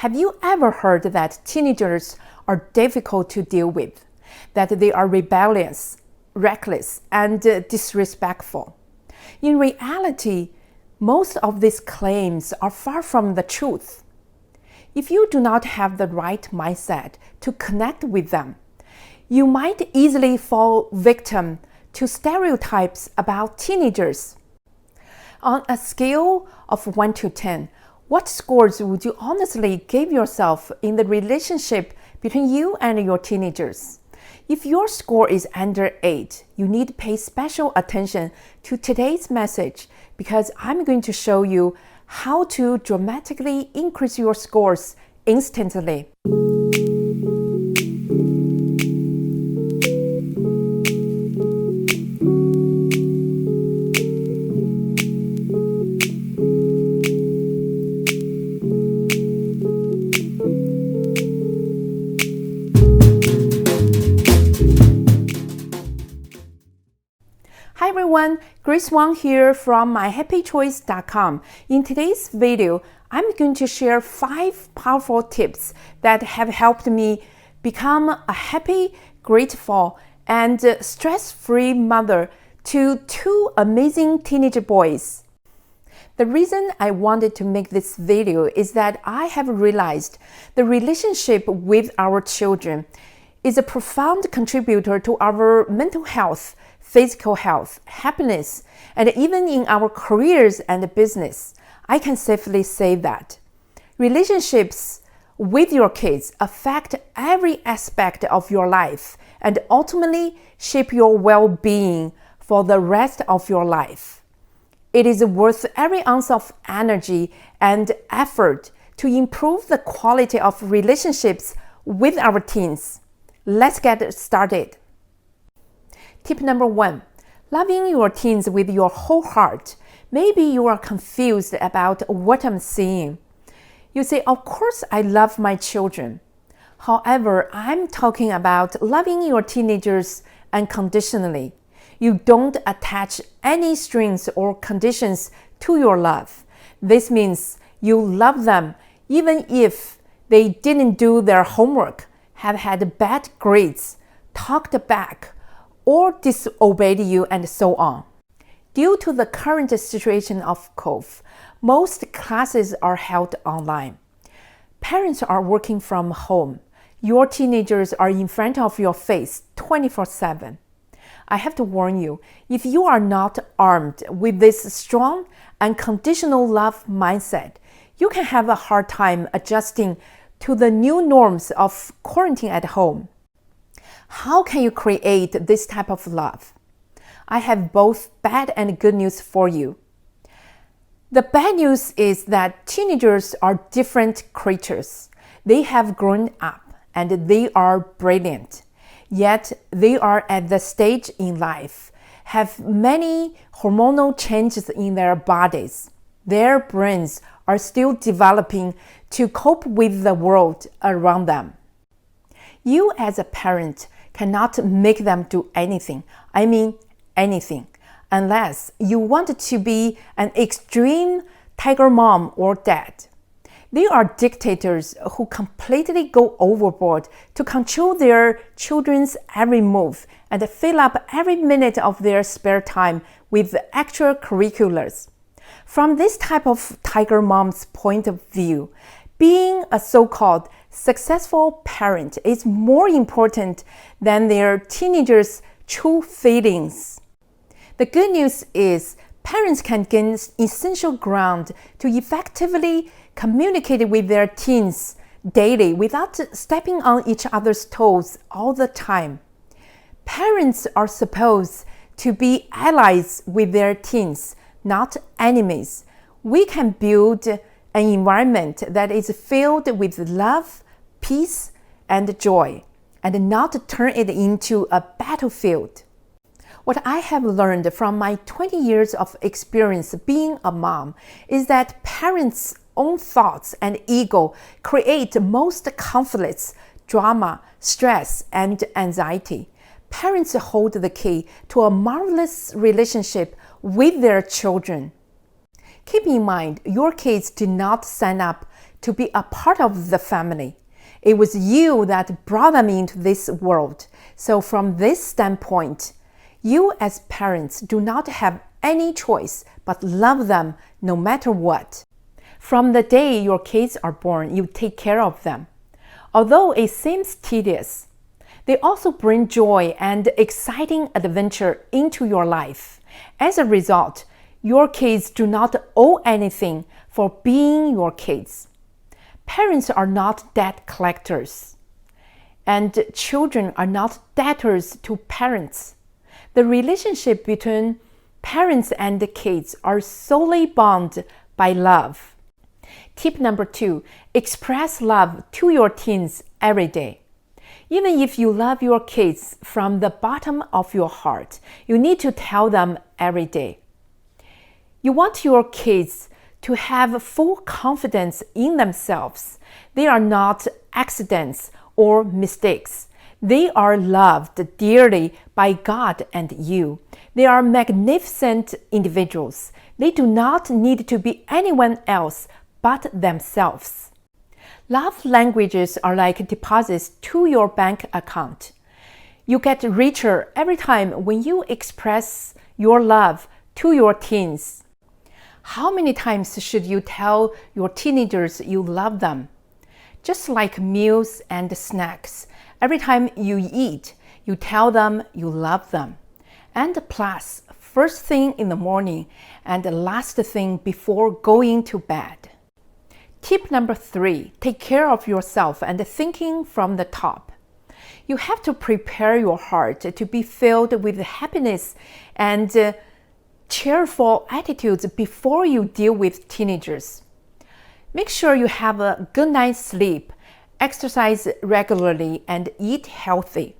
Have you ever heard that teenagers are difficult to deal with, that they are rebellious, reckless, and disrespectful? In reality, most of these claims are far from the truth. If you do not have the right mindset to connect with them, you might easily fall victim to stereotypes about teenagers. On a scale of 1 to 10, what scores would you honestly give yourself in the relationship between you and your teenagers? If your score is under 8, you need to pay special attention to today's message because I'm going to show you how to dramatically increase your scores instantly. Hi everyone, Grace Wang here from myhappychoice.com. In today's video, I'm going to share 5 powerful tips that have helped me become a happy, grateful, and stress-free mother to 2 amazing teenage boys. The reason I wanted to make this video is that I have realized the relationship with our children is a profound contributor to our mental health, physical health, happiness, and even in our careers and business. I can safely say that relationships with your kids affect every aspect of your life and ultimately shape your well-being for the rest of your life. It is worth every ounce of energy and effort to improve the quality of relationships with our teens. Let's get started. Tip number 1, loving your teens with your whole heart. Maybe you are confused about what I'm saying. You say, of course I love my children. However, I'm talking about loving your teenagers unconditionally. You don't attach any strings or conditions to your love. This means you love them even if they didn't do their homework, have had bad grades, talked back, or disobeyed you, and so on. Due to the current situation of COVID, most classes are held online. Parents are working from home. Your teenagers are in front of your face 24/7. I have to warn you, if you are not armed with this strong, unconditional love mindset, you can have a hard time adjusting to the new norms of quarantine at home. How can you create this type of love? I have both bad and good news for you. The bad news is that teenagers are different creatures. They have grown up and they are brilliant. Yet they are at the stage in life, have many hormonal changes in their bodies. Their brains are still developing to cope with the world around them. You as a parent cannot make them do anything. I mean anything, unless you want to be an extreme tiger mom or dad. They are dictators who completely go overboard to control their children's every move and fill up every minute of their spare time with extracurriculars. From this type of tiger mom's point of view, being a so-called successful parent is more important than their teenagers' true feelings. The good news is parents can gain essential ground to effectively communicate with their teens daily without stepping on each other's toes all the time. Parents are supposed to be allies with their teens, not enemies. We can build an environment that is filled with love, peace, and joy, and not turn it into a battlefield. What I have learned from my 20 years of experience being a mom is that parents' own thoughts and ego create most conflicts, drama, stress, and anxiety. Parents hold the key to a marvelous relationship with their children. Keep in mind, your kids do not sign up to be a part of the family. It was you that brought them into this world. So from this standpoint, you as parents do not have any choice but love them no matter what. From the day your kids are born, you take care of them. Although it seems tedious, they also bring joy and exciting adventure into your life. As a result, your kids do not owe anything for being your kids. Parents are not debt collectors, and children are not debtors to parents. The relationship between parents and the kids are solely bound by love. Tip number 2, express love to your teens every day. Even if you love your kids from the bottom of your heart, you need to tell them every day. You want your kids to have full confidence in themselves. They are not accidents or mistakes. They are loved dearly by God and you. They are magnificent individuals. They do not need to be anyone else but themselves. Love languages are like deposits to your bank account. You get richer every time when you express your love to your teens. How many times should you tell your teenagers you love them? Just like meals and snacks, every time you eat, you tell them you love them. And plus, first thing in the morning and the last thing before going to bed. Tip number 3, take care of yourself and thinking from the top. You have to prepare your heart to be filled with happiness and cheerful attitudes before you deal with teenagers. Make sure you have a good night's sleep, exercise regularly, and eat healthy.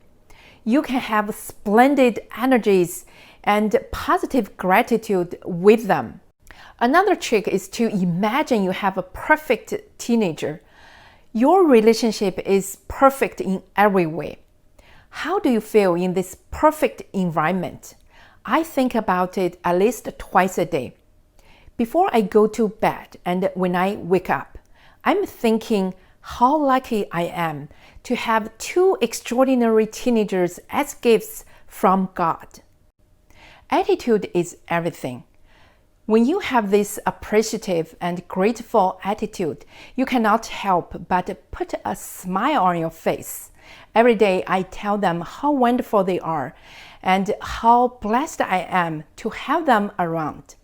You can have splendid energies and positive gratitude with them. Another trick is to imagine you have a perfect teenager. Your relationship is perfect in every way. How do you feel in this perfect environment? I think about it at least twice a day. Before I go to bed and when I wake up, I'm thinking how lucky I am to have 2 extraordinary teenagers as gifts from God. Attitude is everything. When you have this appreciative and grateful attitude, you cannot help but put a smile on your face. Every day I tell them how wonderful they are and how blessed I am to have them around.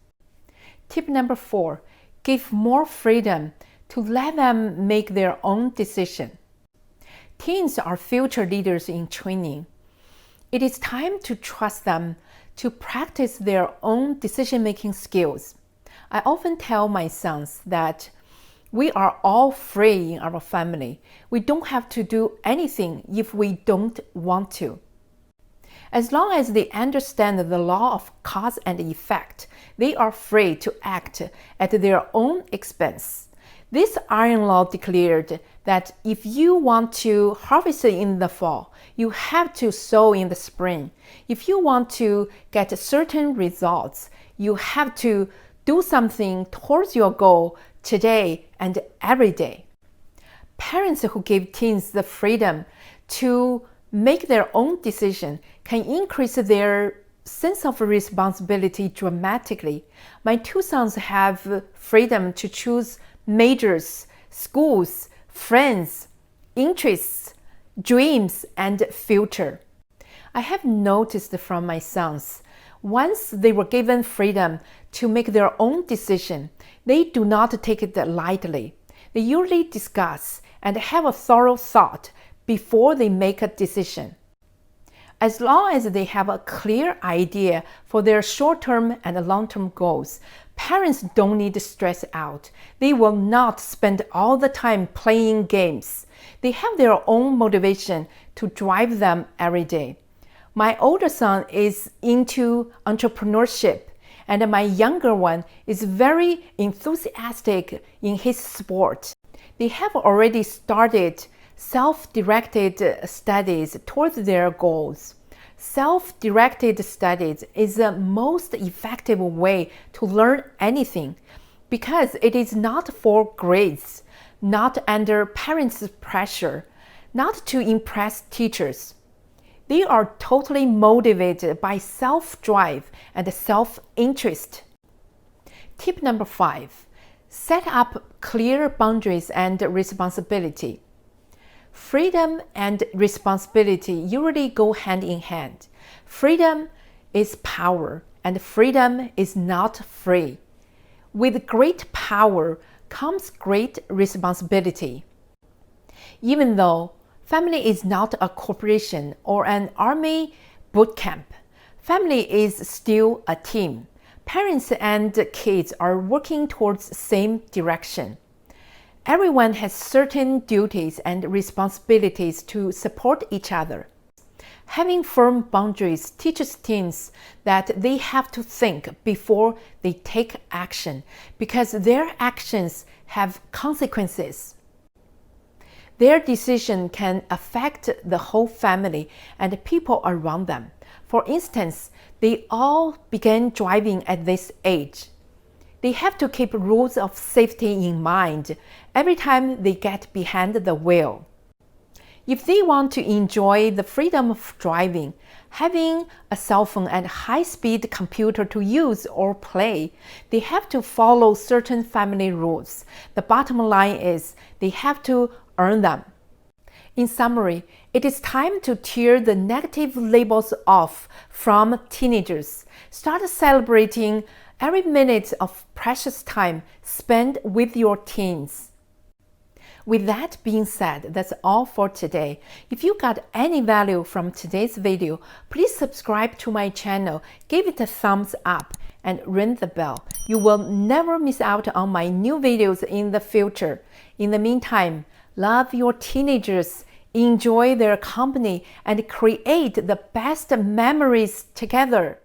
Tip number 4, give more freedom to let them make their own decision. Teens are future leaders in training. It is time to trust them to practice their own decision-making skills. I often tell my sons that we are all free in our family. We don't have to do anything if we don't want to. As long as they understand the law of cause and effect, they are free to act at their own expense. This iron law declared that if you want to harvest in the fall, you have to sow in the spring. If you want to get certain results, you have to do something towards your goal today and every day. Parents who give teens the freedom to make their own decision can increase their sense of responsibility dramatically. My 2 sons have freedom to choose majors, schools, friends, interests, dreams, and future. I have noticed from my sons, once they were given freedom to make their own decision, they do not take it lightly. They usually discuss and have a thorough thought before they make a decision. As long as they have a clear idea for their short-term and long-term goals, parents don't need to stress out. They will not spend all the time playing games. They have their own motivation to drive them every day. My older son is into entrepreneurship, and my younger one is very enthusiastic in his sport. They have already started self-directed studies towards their goals. Self-directed studies is the most effective way to learn anything because it is not for grades, not under parents' pressure, not to impress teachers. They are totally motivated by self-drive and self-interest. Tip number 5. Set up clear boundaries and responsibility. Freedom and responsibility usually go hand in hand. Freedom is power, and freedom is not free. With great power comes great responsibility. Even though family is not a corporation or an army boot camp, family is still a team. Parents and kids are working towards the same direction. Everyone has certain duties and responsibilities to support each other. Having firm boundaries teaches teens that they have to think before they take action because their actions have consequences. Their decision can affect the whole family and people around them. For instance, they all began driving at this age. They have to keep rules of safety in mind every time they get behind the wheel. If they want to enjoy the freedom of driving, having a cell phone and high-speed computer to use or play, they have to follow certain family rules. The bottom line is they have to earn them. In summary, it is time to tear the negative labels off from teenagers. Start celebrating every minute of precious time spent with your teens. With that being said, that's all for today. If you got any value from today's video, please subscribe to my channel, give it a thumbs up, and ring the bell. You will never miss out on my new videos in the future. In the meantime, love your teenagers, enjoy their company, and create the best memories together.